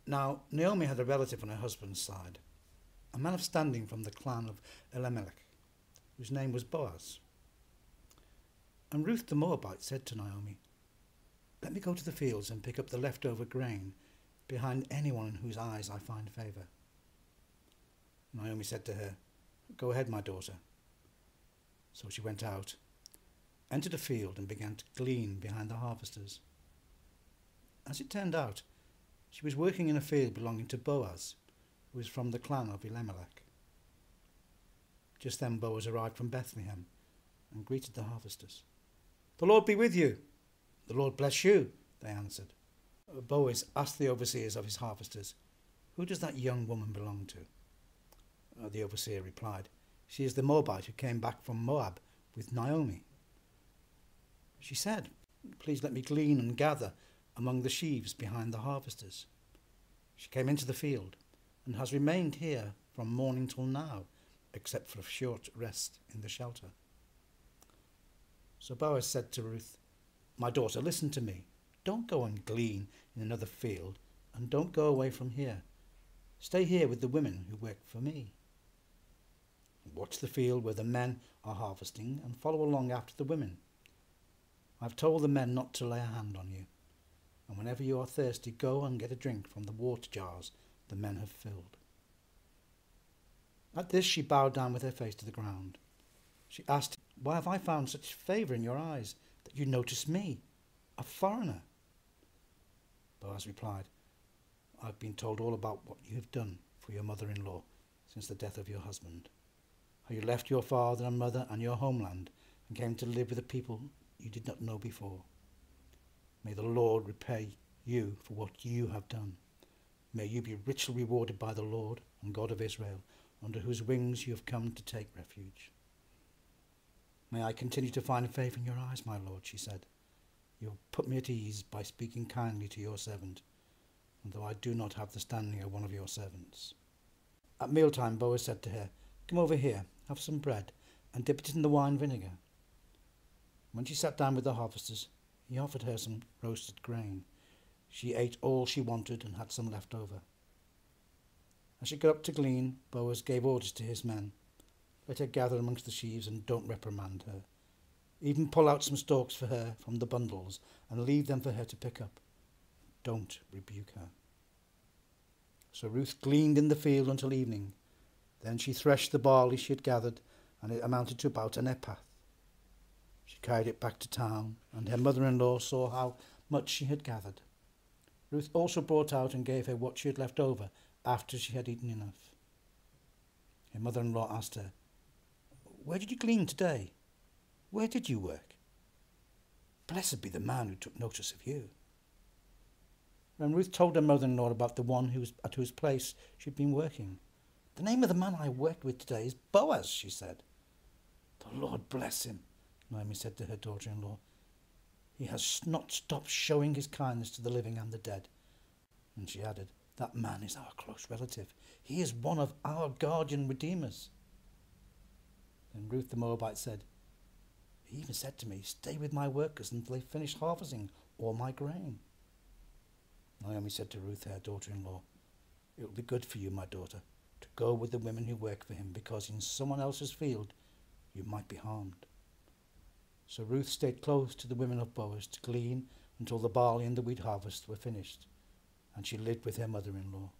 Now, Naomi had a relative on her husband's side, a man of standing from the clan of Elimelech, whose name was Boaz. And Ruth the Moabite said to Naomi, "Let me go to the fields and pick up the leftover grain behind anyone in whose eyes I find favour." Naomi said to her, "Go ahead, my daughter." So she went out, entered a field, and began to glean behind the harvesters. As it turned out, she was working in a field belonging to Boaz, who was from the clan of Elimelech. Just then Boaz arrived from Bethlehem and greeted the harvesters. "The Lord be with you." "The Lord bless you," they answered. Boaz asked the overseers of his harvesters, "Who does that young woman belong to?" The overseer replied, "She is the Moabite who came back from Moab with Naomi. She said, 'Please let me glean and gather among the sheaves behind the harvesters.' She came into the field and has remained here from morning till now, except for a short rest in the shelter." So Boaz said to Ruth, "My daughter, listen to me. Don't go and glean in another field, and don't go away from here. Stay here with the women who work for me. Watch the field where the men are harvesting and follow along after the women. I've told the men not to lay a hand on you, and whenever you are thirsty, go and get a drink from the water jars the men have filled." At this she bowed down with her face to the ground. She asked, "Why have I found such favour in your eyes that you notice me, a foreigner?" Boaz replied, "I've been told all about what you have done for your mother-in-law since the death of your husband, how you left your father and mother and your homeland and came to live with a people you did not know before. May the Lord repay you for what you have done. May you be richly rewarded by the Lord and God of Israel, under whose wings you have come to take refuge." "May I continue to find favour in your eyes, my lord," she said. "You have put me at ease by speaking kindly to your servant, and though I do not have the standing of one of your servants." At mealtime Boaz said to her, "Come over here, have some bread, and dip it in the wine vinegar." When she sat down with the harvesters, he offered her some roasted grain. She ate all she wanted and had some left over. As she got up to glean, Boaz gave orders to his men. "Let her gather amongst the sheaves and don't reprimand her. Even pull out some stalks for her from the bundles and leave them for her to pick up. Don't rebuke her." So Ruth gleaned in the field until evening. Then she threshed the barley she had gathered, and it amounted to about an ephah. She carried it back to town, and her mother-in-law saw how much she had gathered. Ruth also brought out and gave her what she had left over after she had eaten enough. Her mother-in-law asked her, "Where did you glean today? Where did you work? Blessed be the man who took notice of you." When Ruth told her mother-in-law about the one at whose place she had been working, "The name of the man I worked with today is Boaz," she said. "The Lord bless him," Naomi said to her daughter-in-law. "He has not stopped showing his kindness to the living and the dead." And she added, "That man is our close relative. He is one of our guardian redeemers." Then Ruth the Moabite said, "He even said to me, 'Stay with my workers until they finish harvesting all my grain.'" Naomi said to Ruth, her daughter-in-law, "It will be good for you, my daughter, to go with the women who work for him, because in someone else's field you might be harmed." So Ruth stayed close to the women of Boaz to glean until the barley and the wheat harvest were finished, and she lived with her mother-in-law.